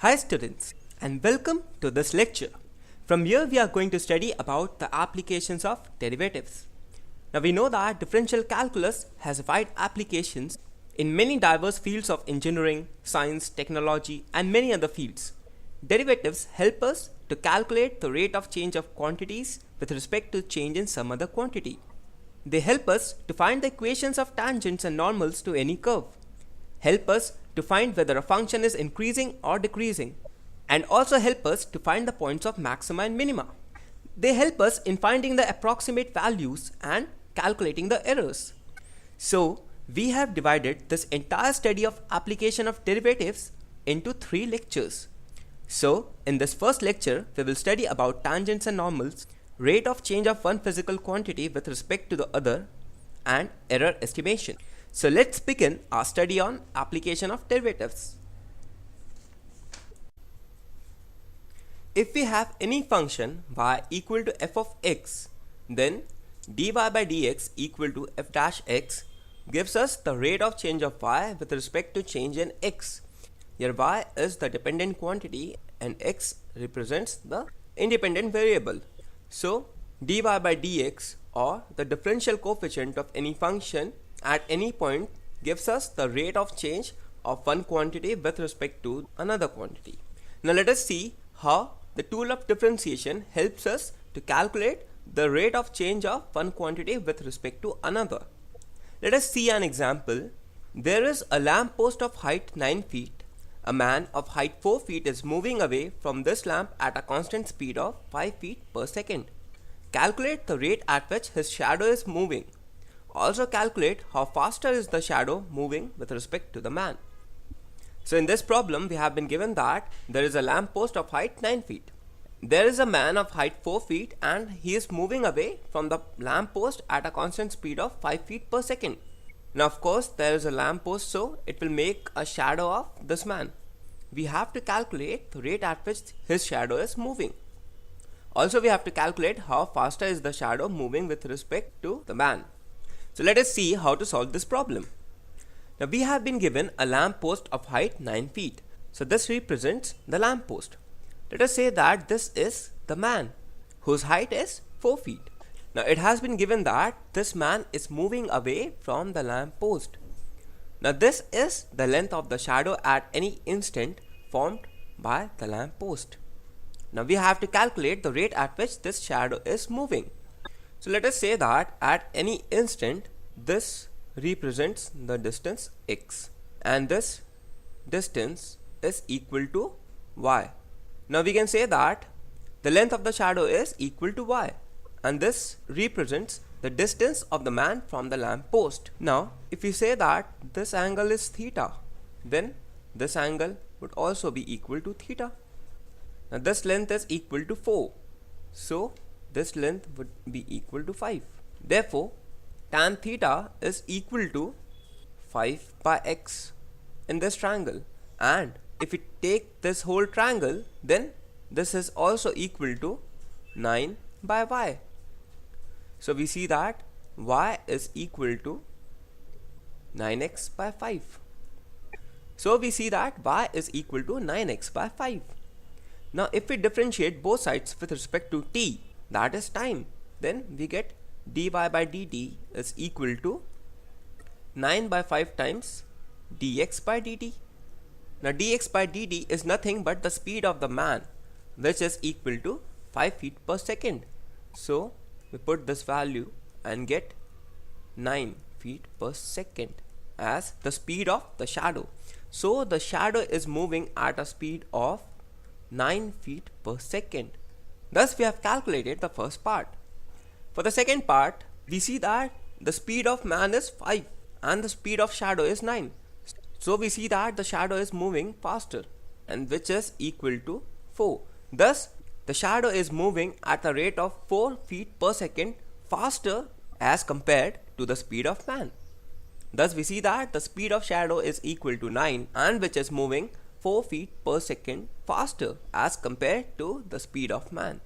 Hi students, and welcome to this lecture. From here we are going to study about the applications of derivatives. Now we know that differential calculus has wide applications in many diverse fields of engineering, science, technology and many other fields. Derivatives help us to calculate the rate of change of quantities with respect to change in some other quantity. They help us to find the equations of tangents and normals to any curve, help us to find whether a function is increasing or decreasing, and also help us to find the points of maxima and minima. They help us in finding the approximate values and calculating the errors. So, we have divided this entire study of application of derivatives into 3 lectures. So, in this first lecture, we will study about tangents and normals, rate of change of one physical quantity with respect to the other, and error estimation. So let's begin our study on application of derivatives. If we have any function y equal to f of x, then dy by dx equal to f dash x gives us the rate of change of y with respect to change in x. Here y is the dependent quantity and x represents the independent variable. So dy by dx, or the differential coefficient of any function at any point, gives us the rate of change of one quantity with respect to another quantity. Now let us see how the tool of differentiation helps us to calculate the rate of change of one quantity with respect to another. Let us see an example. There is a lamp post of height 9 feet. A man of height 4 feet is moving away from this lamp at a constant speed of 5 feet per second. Calculate the rate at which his shadow is moving. Also calculate how faster is the shadow moving with respect to the man. So in this problem we have been given that there is a lamp post of height 9 feet. There is a man of height 4 feet and he is moving away from the lamp post at a constant speed of 5 feet per second. Now of course there is a lamp post, so it will make a shadow of this man. We have to calculate the rate at which his shadow is moving. Also we have to calculate how faster is the shadow moving with respect to the man. So let us see how to solve this problem. Now we have been given a lamp post of height 9 feet. So this represents the lamp post. Let us say that this is the man whose height is 4 feet. Now it has been given that this man is moving away from the lamp post. Now this is the length of the shadow at any instant formed by the lamp post. Now we have to calculate the rate at which this shadow is moving. So let us say that at any instant this represents the distance x and this distance is equal to y. Now we can say that the length of the shadow is equal to y and this represents the distance of the man from the lamp post. Now if we say that this angle is theta, then this angle would also be equal to theta. Now this length is equal to 4, so this length would be equal to 5. Therefore, tan theta is equal to 5 by x in this triangle. And if we take this whole triangle, then this is also equal to 9 by y. So we see that y is equal to 9x by 5. So we see that y is equal to 9x by 5. Now if we differentiate both sides with respect to t, that is time, then we get dy by dt is equal to 9 by 5 times dx by dt. Now dx by dt is nothing but the speed of the man, which is equal to 5 feet per second. So we put this value and get 9 feet per second as the speed of the shadow. So the shadow is moving at a speed of 9 feet per second. Thus we have calculated the first part. For the second part, we see that the speed of man is 5 and the speed of shadow is 9. So we see that the shadow is moving faster, and which is equal to 4. Thus the shadow is moving at the rate of 4 feet per second faster as compared to the speed of man. Thus we see that the speed of shadow is equal to 9 and which is moving 4 feet per second faster as compared to the speed of man.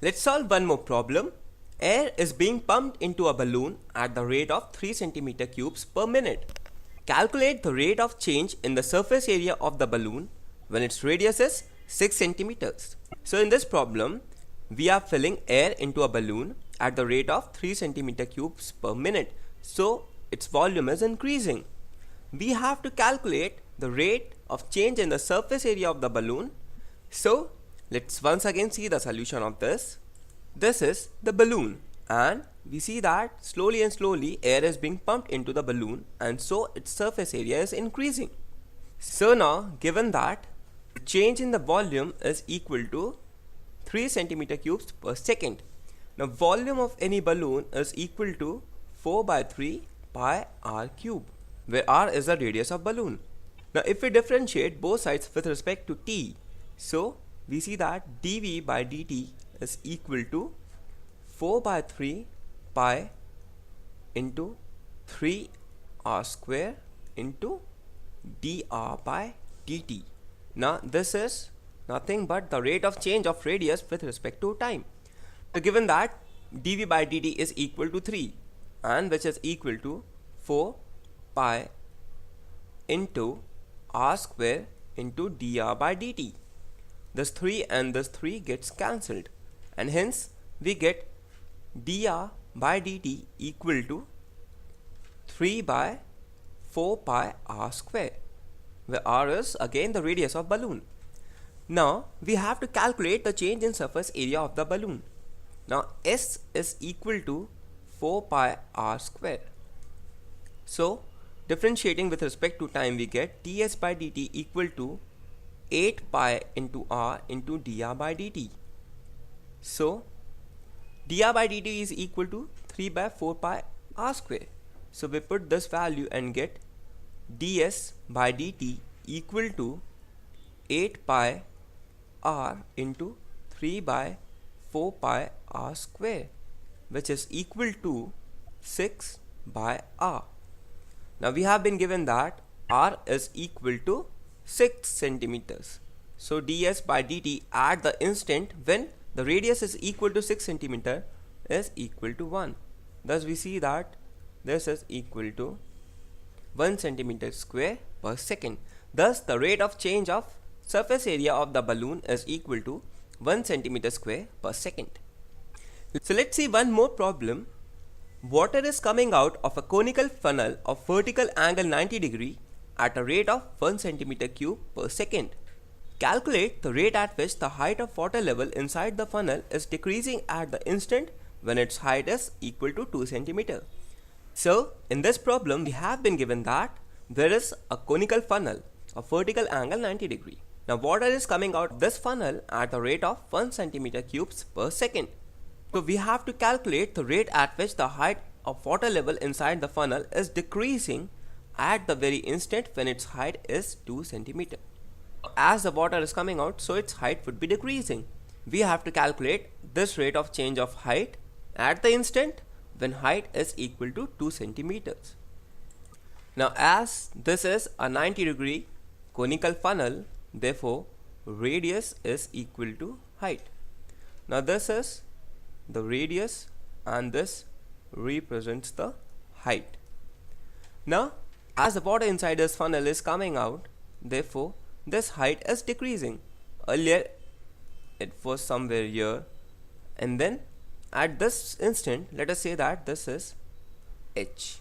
Let's solve one more problem. Air is being pumped into a balloon at the rate of 3 centimeter cubes per minute. Calculate the rate of change in the surface area of the balloon when its radius is 6 centimeters. So in this problem, we are filling air into a balloon at the rate of 3 centimeter cubes per minute. So its volume is increasing. We have to calculate the rate of change in the surface area of the balloon. So let's once again see the solution of this. This is the balloon, and we see that slowly and slowly air is being pumped into the balloon, and so its surface area is increasing. So now, given that the change in the volume is equal to 3 centimeter cubes per second. Now volume of any balloon is equal to 4 by 3 pi r cube, where r is the radius of balloon. Now if we differentiate both sides with respect to t, so we see that dv by dt is equal to 4 by 3 pi into 3 r square into dr by dt. Now this is nothing but the rate of change of radius with respect to time. So given that dv by dt is equal to 3, and which is equal to 4 pi into r square into dr by dt. This 3 and this 3 gets cancelled, and hence we get dr by dt equal to 3 by 4 pi r square, where r is again the radius of balloon. Now we have to calculate the change in surface area of the balloon. Now S is equal to 4 pi r square. So differentiating with respect to time, we get ds by dt equal to 8 pi into r into dr by dt. So dr by dt is equal to 3 by 4 pi r square. So we put this value and get ds by dt equal to 8 pi r into 3 by 4 pi r square, which is equal to 6 by r. Now we have been given that r is equal to 6 centimeters. So ds by dt at the instant when the radius is equal to 6 centimeter is equal to 1. Thus we see that this is equal to 1 centimeter square per second. Thus the rate of change of surface area of the balloon is equal to 1 centimeter square per second. So let's see one more problem. Water is coming out of a conical funnel of vertical angle 90 degree at a rate of 1 centimeter cube per second. Calculate the rate at which the height of water level inside the funnel is decreasing at the instant when its height is equal to 2 centimeter. So in this problem we have been given that there is a conical funnel of vertical angle 90 degree. Now water is coming out of this funnel at the rate of 1 centimeter cubes per second. So we have to calculate the rate at which the height of water level inside the funnel is decreasing at the very instant when its height is 2 centimeter. As the water is coming out, so its height would be decreasing. We have to calculate this rate of change of height at the instant when height is equal to 2 centimeters. Now as this is a 90 degree conical funnel, therefore radius is equal to height. Now this is the radius and this represents the height. Now as the water inside this funnel is coming out, therefore this height is decreasing. Earlier it was somewhere here, and then at this instant let us say that this is h.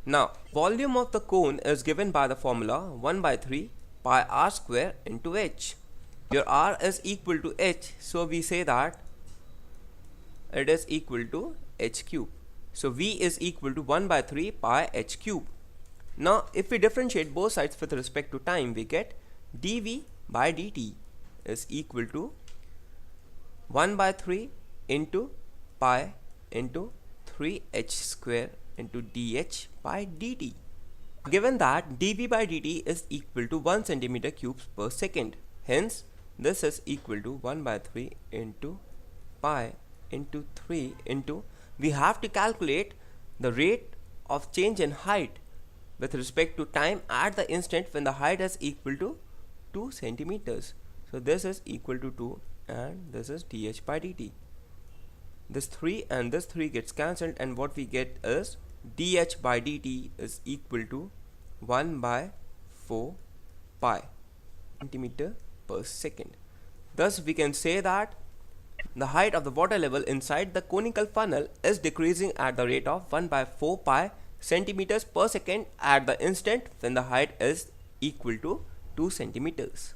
Now volume of the cone is given by the formula 1 by 3 pi r square into h. Here r is equal to h, so we say that it is equal to h cube. So v is equal to 1 by 3 pi h cube. Now if we differentiate both sides with respect to time, we get dv by dt is equal to 1 by 3 into pi into 3h square into dh by dt. Given that dv by dt is equal to 1 centimeter cubes per second, hence this is equal to 1 by 3 into pi into 3 into, we have to calculate the rate of change in height with respect to time at the instant when the height is equal to 2 centimeters. So this is equal to 2 and this is dh by dt. This 3 and this 3 gets cancelled, and what we get is dh by dt is equal to 1 by 4 pi centimeter per second. Thus, we can say that the height of the water level inside the conical funnel is decreasing at the rate of 1 by 4 pi centimeters per second at the instant when the height is equal to 2 centimeters.